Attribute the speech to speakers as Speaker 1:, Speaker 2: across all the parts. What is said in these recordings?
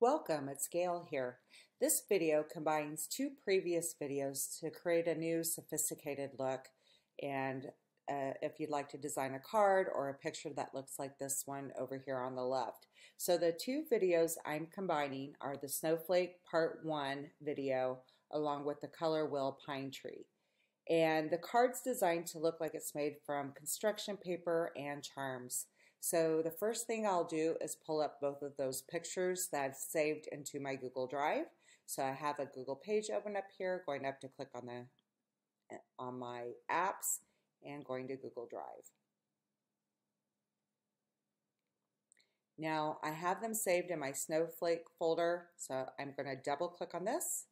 Speaker 1: Welcome, it's Gail here. This video combines two previous videos to create a new sophisticated look, and if you'd like to design a card or a picture that looks like this one over here on the left. So the two videos I'm combining are the Snowflake Part 1 video along with the Color Wheel Pine Tree. And the card's designed to look like it's made from construction paper and charms. So the first thing I'll do is pull up both of those pictures that I've saved into my Google Drive. So I have a Google page open up here, going up to click on my apps and going to Google Drive. Now I have them saved in my Snowflake folder, so I'm going to double click on this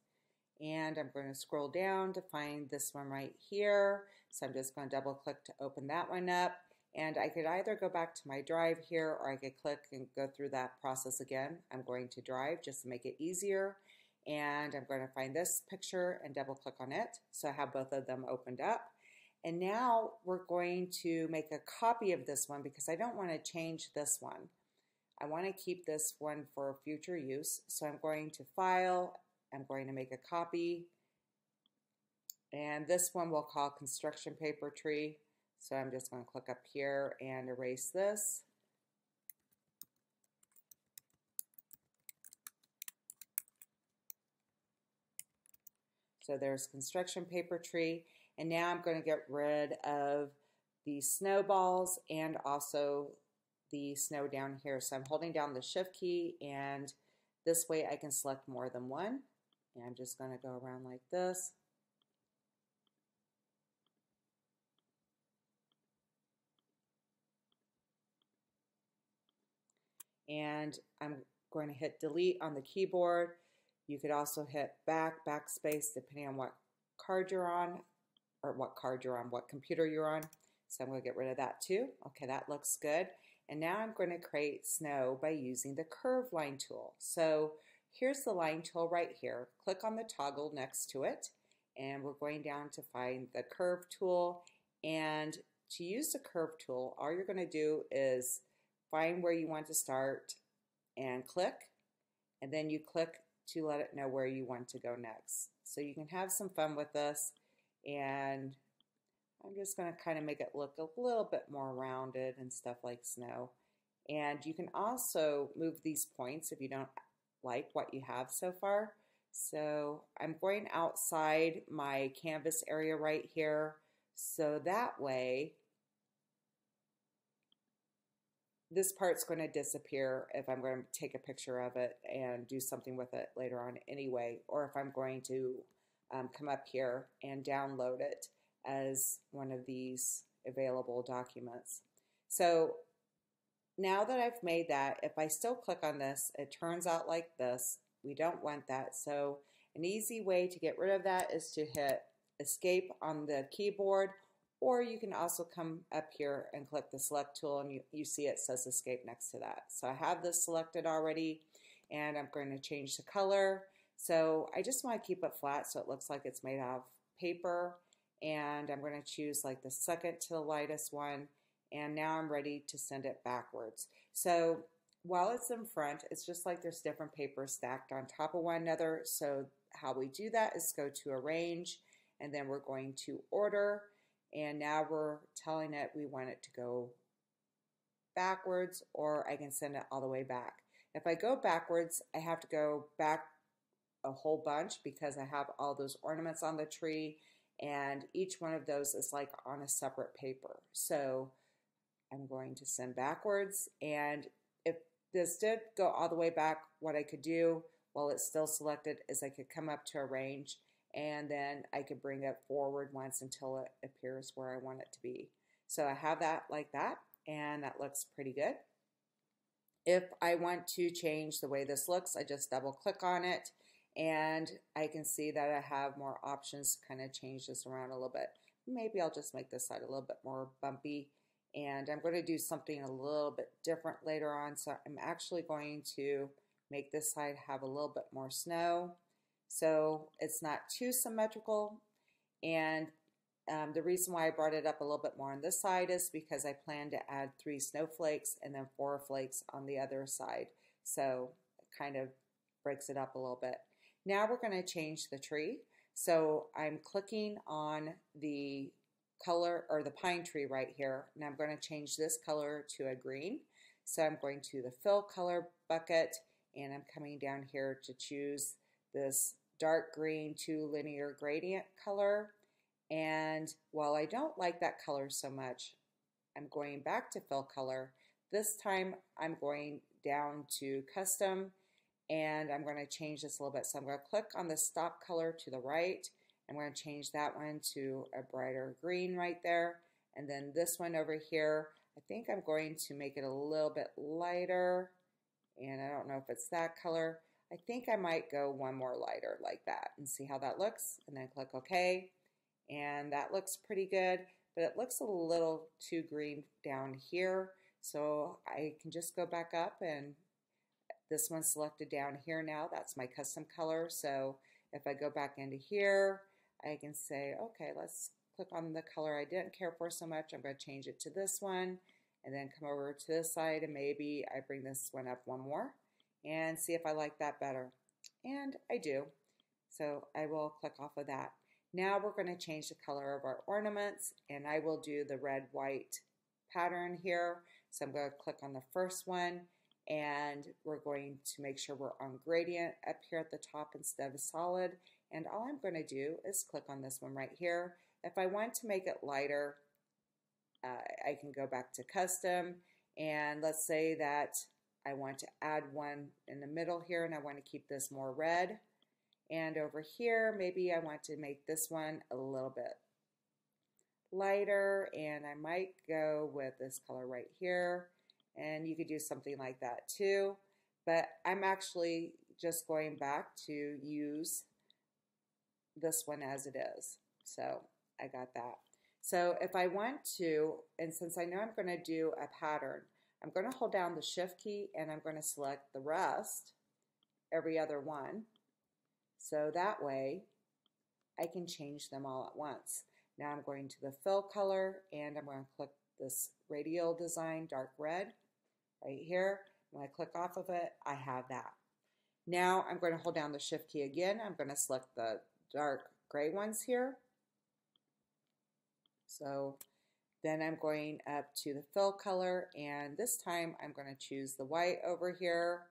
Speaker 1: and I'm going to scroll down to find this one right here. So I'm just going to double click to open that one up. And I could either go back to my drive here or I could click and go through that process again. I'm going to drive just to make it easier. And I'm going to find this picture and double click on it. So I have both of them opened up. And now we're going to make a copy of this one because I don't want to change this one. I want to keep this one for future use. So I'm going to File, I'm going to make a copy. And this one we'll call Construction Paper Tree. So I'm just going to click up here and erase this. So there's construction paper tree. And now I'm going to get rid of the snowballs and also the snow down here. So I'm holding down the shift key and this way I can select more than one. And I'm just going to go around like this. And I'm going to hit delete on the keyboard. You could also hit backspace, depending on what card you're on, or what computer you're on. So I'm going to get rid of that too. Okay, that looks good. And now I'm going to create snow by using the curve line tool. So here's the line tool right here. Click on the toggle next to it, and we're going down to find the curve tool. And to use the curve tool, all you're going to do is find where you want to start and click, and then you click to let it know where you want to go next. So you can have some fun with this, and I'm just going to kind of make it look a little bit more rounded and stuff like snow. And you can also move these points if you don't like what you have so far. So I'm going outside my canvas area right here, so that way this part's going to disappear if I'm going to take a picture of it and do something with it later on anyway, or if I'm going to come up here and download it as one of these available documents. So now that I've made that, if I still click on this, it turns out like this. We don't want that. So an easy way to get rid of that is to hit Escape on the keyboard, or you can also come up here and click the select tool and you see it says escape next to that. So I have this selected already and I'm going to change the color. So I just want to keep it flat so it looks like it's made out of paper, and I'm going to choose like the second to the lightest one, and now I'm ready to send it backwards. So while it's in front, it's just like there's different papers stacked on top of one another. So how we do that is go to Arrange, and then we're going to Order. And now we're telling it we want it to go backwards, or I can send it all the way back. If I go backwards, I have to go back a whole bunch because I have all those ornaments on the tree, and each one of those is like on a separate paper. So I'm going to send backwards, and if this did go all the way back, what I could do while it's still selected is I could come up to Arrange, and then I could bring it forward once until it appears where I want it to be. So I have that like that, and that looks pretty good. If I want to change the way this looks, I just double click on it, and I can see that I have more options to kind of change this around a little bit. Maybe I'll just make this side a little bit more bumpy, and I'm going to do something a little bit different later on. So I'm actually going to make this side have a little bit more snow, so it's not too symmetrical. And the reason why I brought it up a little bit more on this side is because I plan to add 3 snowflakes and then 4 flakes on the other side. So it kind of breaks it up a little bit. Now we're going to change the tree. So I'm clicking on the color or the pine tree right here, and I'm going to change this color to a green. So I'm going to the fill color bucket, and I'm coming down here to choose this dark green 2 linear gradient color. And while I don't like that color so much, I'm going back to fill color. This time I'm going down to custom, and I'm going to change this a little bit. So I'm going to click on the stop color to the right. I'm going to change that one to a brighter green right there. And then this one over here, I think I'm going to make it a little bit lighter. And I don't know if it's that color. I think I might go one more lighter like that and see how that looks. And then click OK. And that looks pretty good, but it looks a little too green down here. So I can just go back up, and this one's selected down here now. That's my custom color. So if I go back into here, I can say, okay, let's click on the color I didn't care for so much. I'm going to change it to this one, and then come over to this side, and maybe I bring this one up one more and see if I like that better. And I do. So I will click off of that. Now we're going to change the color of our ornaments, and I will do the red-white pattern here. So I'm going to click on the first one, and we're going to make sure we're on gradient up here at the top instead of solid. And all I'm going to do is click on this one right here. If I want to make it lighter, I can go back to custom, and let's say that I want to add one in the middle here, and I want to keep this more red. And over here, maybe I want to make this one a little bit lighter, and I might go with this color right here. And you could do something like that too. But I'm actually just going back to use this one as it is. So I got that. So if I want to, and since I know I'm going to do a pattern, I'm going to hold down the shift key, and I'm going to select the rest, every other one. So that way I can change them all at once. Now I'm going to the fill color, and I'm going to click this radial design dark red right here. When I click off of it, I have that. Now I'm going to hold down the shift key again. I'm going to select the dark gray ones here. So then I'm going up to the fill color, and this time I'm going to choose the white over here,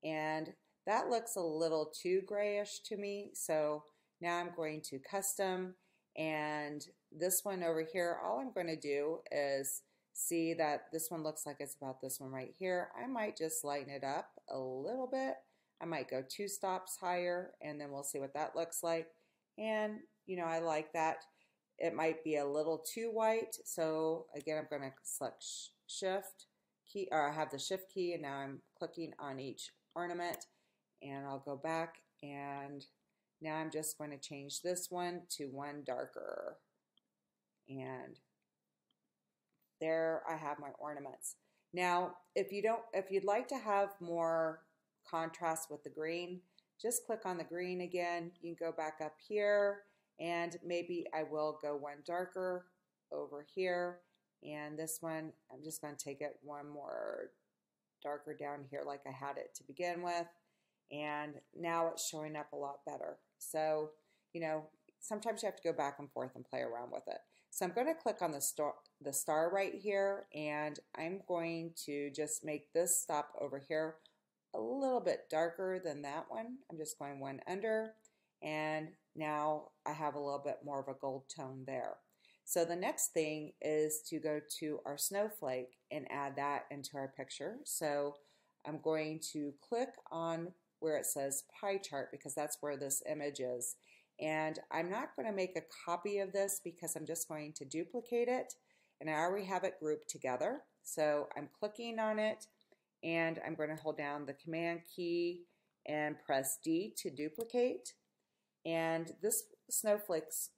Speaker 1: and that looks a little too grayish to me. So now I'm going to custom, and this one over here, all I'm going to do is see that this one looks like it's about this one right here. I might just lighten it up a little bit. I might go 2 stops higher, and then we'll see what that looks like. And you know, I like that. It might be a little too white, so again I'm going to select shift key, or I have the shift key, and now I'm clicking on each ornament, and I'll go back, and now I'm just going to change this one to one darker, and there I have my ornaments. Now if you'd like to have more contrast with the green, just click on the green again. You can go back up here, and maybe I will go one darker over here, and this one I'm just going to take it one more darker down here like I had it to begin with, and now it's showing up a lot better. So you know, sometimes you have to go back and forth and play around with it. So I'm going to click on the star right here, and I'm going to just make this stop over here a little bit darker than that one. I'm just going one under, and now I have a little bit more of a gold tone there. So the next thing is to go to our snowflake and add that into our picture. So I'm going to click on where it says pie chart, because that's where this image is. And I'm not going to make a copy of this because I'm just going to duplicate it, and I already have it grouped together. So I'm clicking on it, and I'm going to hold down the command key and press D to duplicate. And this snowflake's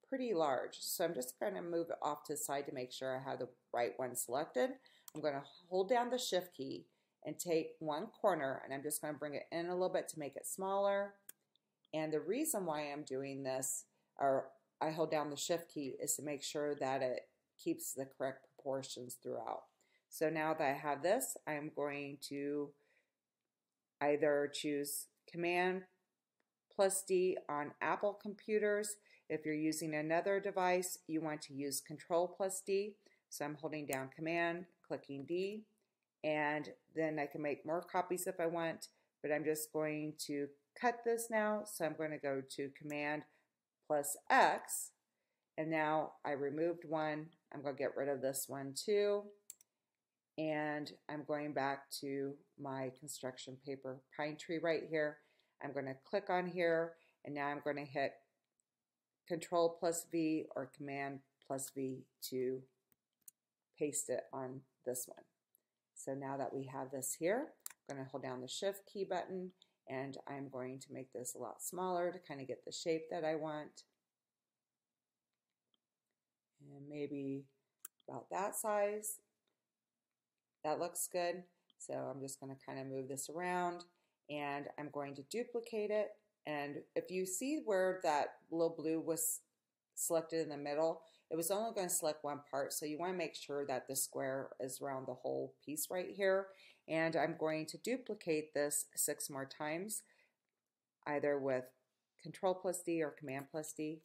Speaker 1: pretty large, so I'm just going to move it off to the side to make sure I have the right one selected. I'm going to hold down the shift key and take one corner, and I'm just going to bring it in a little bit to make it smaller. And the reason why I'm doing this, or I hold down the shift key, is to make sure that it keeps the correct proportions throughout. So now that I have this, I'm going to either choose Command plus D on Apple computers. If you're using another device, you want to use Control plus D. So I'm holding down Command, clicking D, and then I can make more copies if I want, but I'm just going to cut this now. So I'm going to go to Command plus X, and now I removed one. I'm going to get rid of this one too. And I'm going back to my construction paper pine tree right here. I'm going to click on here, and now I'm going to hit Control plus V or Command plus V to paste it on this one. So now that we have this here, I'm going to hold down the Shift key button, and I'm going to make this a lot smaller to kind of get the shape that I want. And maybe about that size. That looks good. So I'm just going to kind of move this around, and I'm going to duplicate it. And if you see where that little blue was selected in the middle, it was only going to select one part. So you want to make sure that the square is around the whole piece right here. And I'm going to duplicate this 6 more times, either with Control plus D or Command plus D.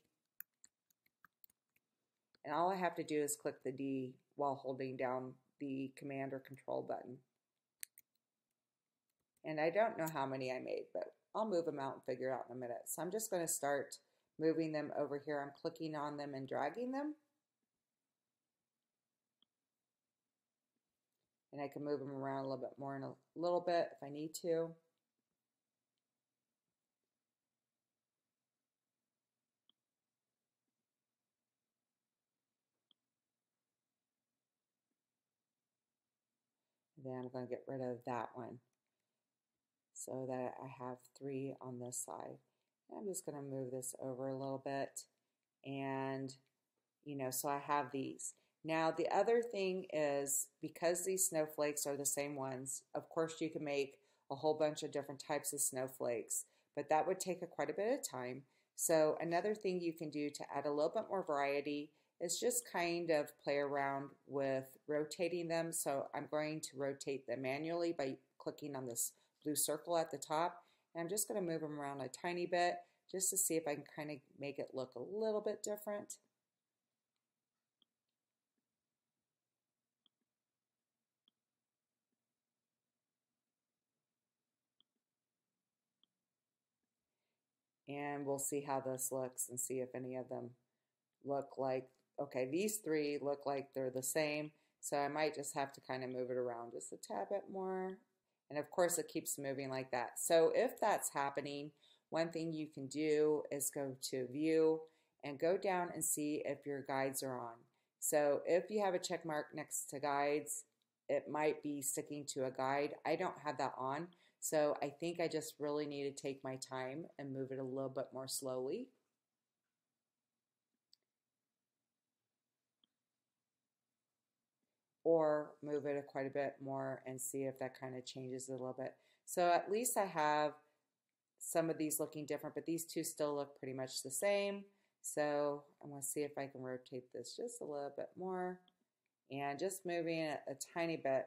Speaker 1: And all I have to do is click the D while holding down the Command or Control button. And I don't know how many I made, but I'll move them out and figure it out in a minute. So I'm just going to start moving them over here. I'm clicking on them and dragging them. And I can move them around a little bit more in a little bit if I need to. Then I'm going to get rid of that one so that I have 3 on this side. I'm just going to move this over a little bit, and so I have these. Now the other thing is, because these snowflakes are the same ones, of course you can make a whole bunch of different types of snowflakes, but that would take quite a bit of time. So another thing you can do to add a little bit more variety is just kind of play around with rotating them. So I'm going to rotate them manually by clicking on this blue circle at the top. And I'm just going to move them around a tiny bit just to see if I can kind of make it look a little bit different. And we'll see how this looks and see if any of them look like, okay, these 3 look like they're the same. So I might just have to kind of move it around just a tad bit more. And of course it keeps moving like that. So if that's happening, one thing you can do is go to View and go down and see if your guides are on. So if you have a check mark next to guides, it might be sticking to a guide. I don't have that on. So I think I just really need to take my time and move it a little bit more slowly. Or move it quite a bit more and see if that kind of changes it a little bit. So at least I have some of these looking different, but these 2 still look pretty much the same. So I'm going to see if I can rotate this just a little bit more. And just moving it a tiny bit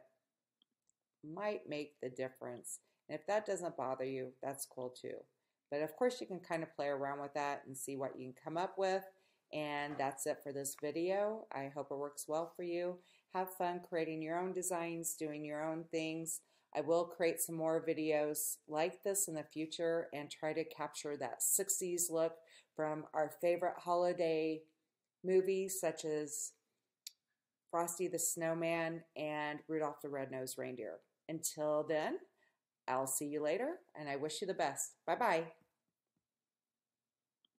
Speaker 1: might make the difference. And if that doesn't bother you, that's cool too. But of course you can kind of play around with that and see what you can come up with. And that's it for this video. I hope it works well for you. Have fun creating your own designs, doing your own things. I will create some more videos like this in the future and try to capture that 60s look from our favorite holiday movies such as Frosty the Snowman and Rudolph the Red-Nosed Reindeer. Until then, I'll see you later, and I wish you the best. Bye-bye.